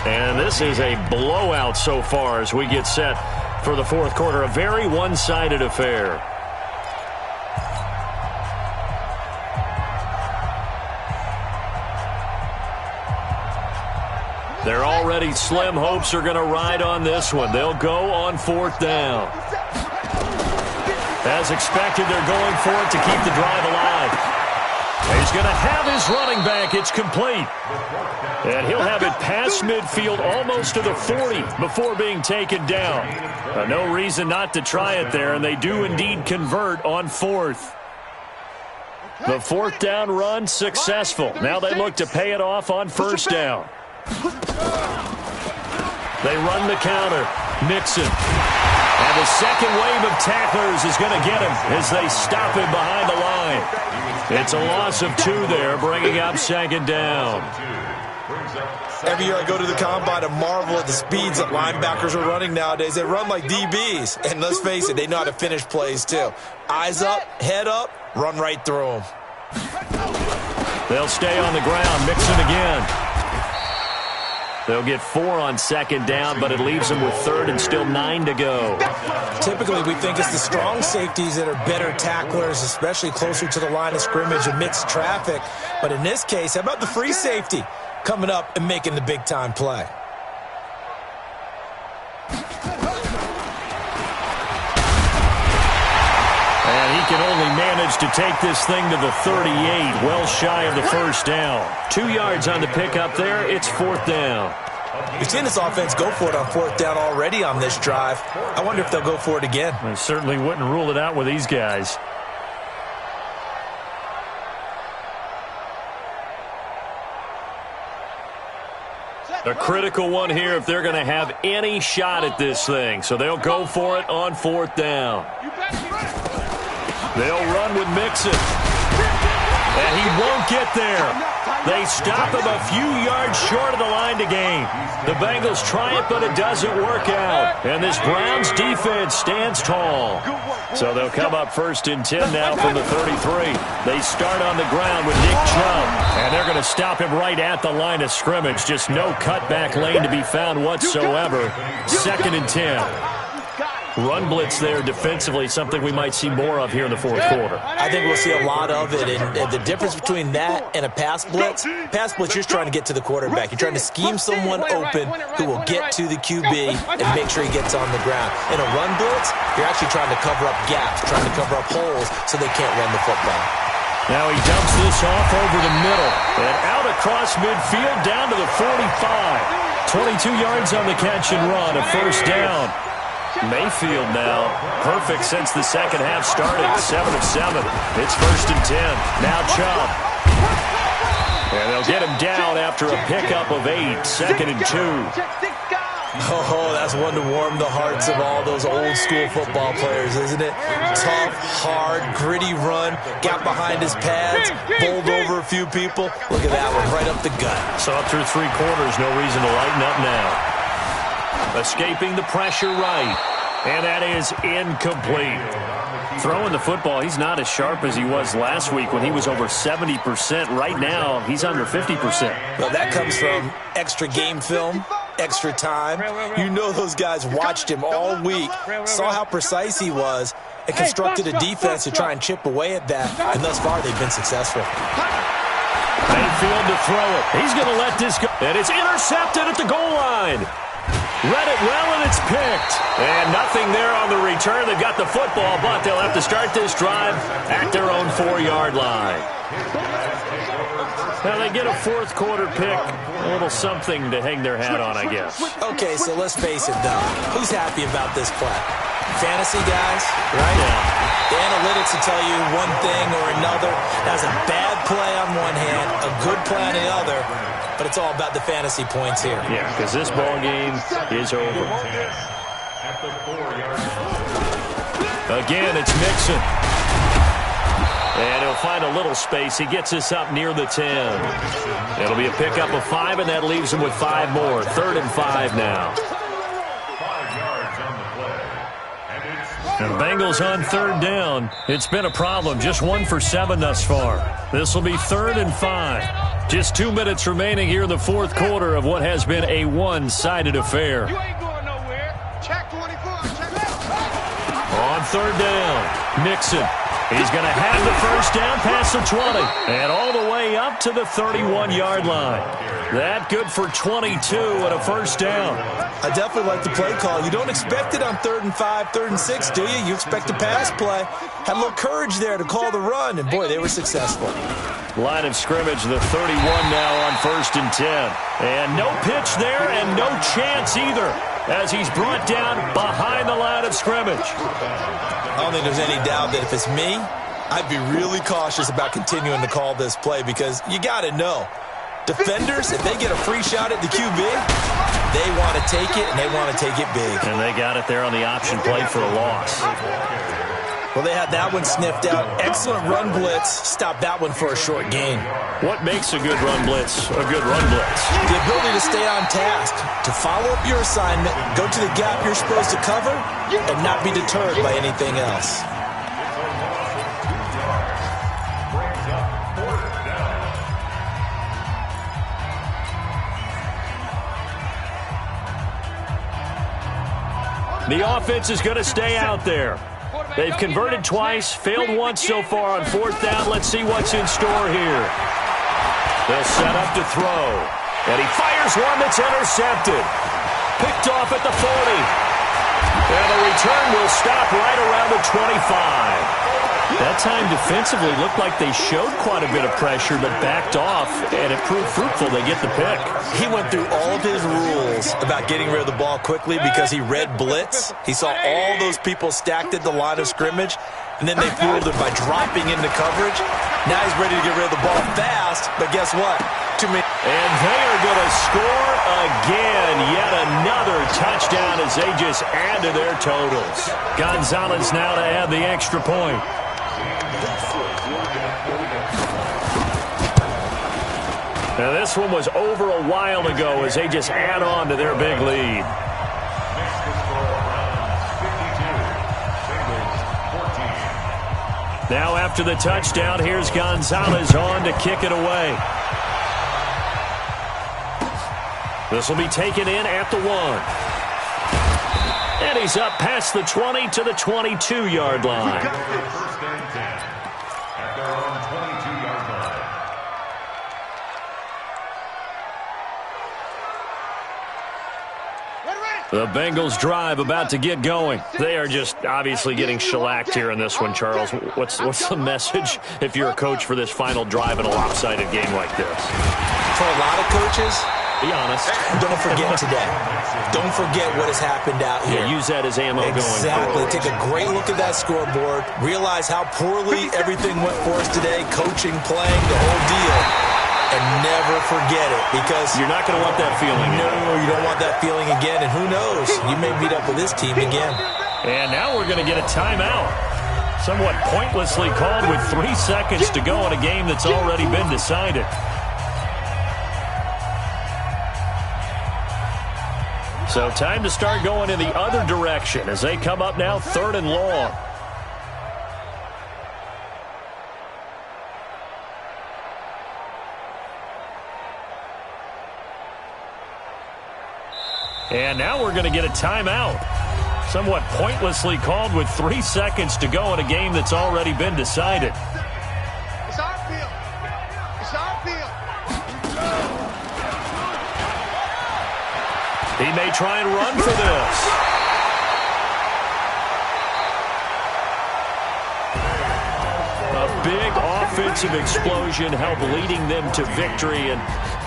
A: And this is a blowout so far as we get set for the 4th quarter. A very one-sided affair. They're already slim hopes are going to ride on this one. They'll go on 4th down. As expected, they're going for it to keep the drive alive. He's going to have his running back. It's complete. And he'll have it past midfield almost to the 40 before being taken down. No reason not to try it there, and they do indeed convert on 4th. The 4th down run successful. Now they look to pay it off on 1st down. They run the counter. Mixon. And the second wave of tacklers is going to get him as they stop him behind the line. It's a loss of 2 there, bringing up 2nd down.
B: Every year I go to the combine and marvel at the speeds that linebackers are running nowadays. They run like DBs. And let's face it, they know how to finish plays too. Eyes up, head up, run right through them.
A: They'll stay on the ground. Mixon again. They'll get 4 on 2nd down, but it leaves them with 3rd and still 9 to go.
B: Typically, we think it's the strong safeties that are better tacklers, especially closer to the line of scrimmage amidst traffic. But in this case, how about the free safety coming up and making the big-time play?
A: And he can only manage to take this thing to the 38, well shy of the first down. 2 yards on the pickup there. It's 4th down.
B: We've seen this offense go for it on 4th down already on this drive. I wonder if they'll go for it again.
A: I certainly wouldn't rule it out with these guys. A critical one here if they're going to have any shot at this thing. So they'll go for it on 4th down. They'll run with Mixon. And he won't get there. They stop him a few yards short of the line to gain. The Bengals try it, but it doesn't work out. And this Browns defense stands tall. So they'll come up 1st and 10 now from the 33. They start on the ground with Nick Chubb. And they're going to stop him right at the line of scrimmage. Just no cutback lane to be found whatsoever. 2nd and 10. Run blitz there defensively, something we might see more of here in the 4th quarter.
B: I think we'll see a lot of it, and the difference between that and a pass blitz, you're just trying to get to the quarterback. You're trying to scheme someone open who will get to the QB and make sure he gets on the ground. In a run blitz, you're actually trying to cover up gaps, trying to cover up holes so they can't run the football.
A: Now he dumps this off over the middle and out across midfield down to the 45. 22 yards on the catch and run, a 1st down. Mayfield now, perfect since the second half started, 7 of 7. It's 1st and 10. Now Chubb. And they'll get him down after a pickup of 8, 2nd and 2.
B: Oh, that's one to warm the hearts of all those old school football players, isn't it? Tough, hard, gritty run, got behind his pads, bowled over a few people. Look at that one, right up the gut.
A: So up through 3 quarters, no reason to lighten up now. Escaping the pressure right. And that is incomplete. Throwing the football, he's not as sharp as he was last week when he was over 70%. Right now, he's under 50%.
B: Well, that comes from extra game film, extra time. You know those guys watched him all week, saw how precise he was, and constructed a defense to try and chip away at that. And thus far, they've been successful.
A: Mayfield to throw it. He's going to let this go. And it's intercepted at the goal line. Read it well, and it's picked. And nothing there on the return. They've got the football, but they'll have to start this drive at their own 4-yard line. Now they get a 4th quarter pick. A little something to hang their hat on, I guess.
B: Okay, so let's face it, though. Who's happy about this play? Fantasy guys, right?
A: Yeah.
B: The analytics will tell you one thing or another. That's a bad play on one hand, a good play on the other. But it's all about the fantasy points here.
A: Yeah, because this ball game is over. Again, it's Mixon. And he'll find a little space. He gets us up near the 10. It'll be a pickup of 5, and that leaves him with 5 more. 3rd and 5 now.
D: 5 yards on the play.
A: And the Bengals on 3rd down. It's been a problem. Just 1 for 7 thus far. This will be 3rd and 5. Just 2 minutes remaining here in the 4th quarter of what has been a one-sided affair.
E: You ain't going nowhere. Check 24. Check
A: On 3rd down, Mixon. He's going to have the 1st down past the 20 and all the way up to the 31-yard line. That good for 22 and a 1st down.
B: I definitely like the play call. You don't expect it on 3rd and 5, 3rd and 6, do you? You expect a pass play. Had a little courage there to call the run, and boy, they were successful.
A: Line of scrimmage, the 31 now on 1st and 10. And no pitch there and no chance either as he's brought down behind the line of scrimmage.
B: I don't think there's any doubt that if it's me, I'd be really cautious about continuing to call this play because you got to know. Defenders, if they get a free shot at the QB, they want to take it, and they want to take it big.
A: And they got it there on the option play for a loss.
B: Well, they had that one sniffed out. Excellent run blitz. Stopped that one for a short gain.
A: What makes a good run blitz a good run blitz?
B: The ability to stay on task, to follow up your assignment, go to the gap you're supposed to cover, and not be deterred by anything else.
A: The offense is going to stay out there. They've converted twice, failed once so far on 4th down. Let's see what's in store here. They'll set up to throw. And he fires one that's intercepted. Picked off at the 40. And the return will stop right around the 25. That time defensively looked like they showed quite a bit of pressure but backed off, and it proved fruitful. They get the pick.
B: He went through all of his rules about getting rid of the ball quickly because he read blitz. He saw all those people stacked at the line of scrimmage, and then they fooled him by dropping into coverage. Now he's ready to get rid of the ball fast, but guess what? Too many.
A: And they are going to score again. Yet another touchdown as they just add to their totals. Gonzalez now to add the extra point. Now this one was over a while ago as they just add on to their big lead. Now after the touchdown, here's Gonzalez on to kick it away. This will be taken in at the 1. And he's up past the 20 to the 22-yard line.
D: First and 10 at their own 22-yard line.
A: The Bengals drive about to get going. They are just obviously getting shellacked here in this one, Charles. What's the message if you're a coach for this final drive in a lopsided game like this?
B: For a lot of coaches,
A: be honest.
B: Don't forget today. Don't forget what has happened out here.
A: Yeah, use that as ammo going forward.
B: Exactly. Take a great look at that scoreboard. Realize how poorly everything went for us today. Coaching, playing, the whole deal. And never forget it, because
A: you're not going to want that feeling.
B: No, you don't want that feeling again. And who knows? You may meet up with this team again.
A: And now we're going to get a timeout. Somewhat pointlessly called with 3 seconds to go in a game that's already been decided. So time to start going in the other direction as they come up now 3rd and long. And now we're going to get a timeout. Somewhat pointlessly called with 3 seconds to go in a game that's already been decided.
E: It's our field. It's our field.
A: He may try and run for this. A big offensive explosion helped leading them to victory. And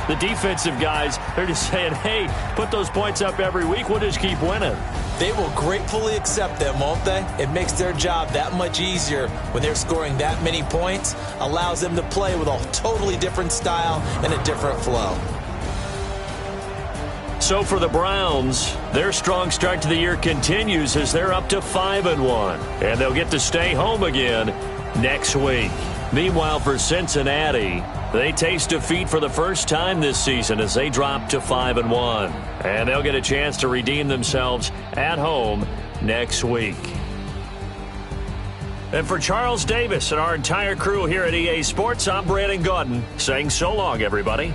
A: the defensive guys, they're just saying, hey, put those points up every week. We'll just keep winning.
B: They will gratefully accept them, won't they? It makes their job that much easier when they're scoring that many points. Allows them to play with a totally different style and a different flow.
A: So for the Browns, their strong start to the year continues as they're up to 5-1. And they'll get to stay home again next week. Meanwhile, for Cincinnati, they taste defeat for the first time this season as they drop to 5-1. And they'll get a chance to redeem themselves at home next week. And for Charles Davis and our entire crew here at EA Sports, I'm Brandon Gaudin saying so long, everybody.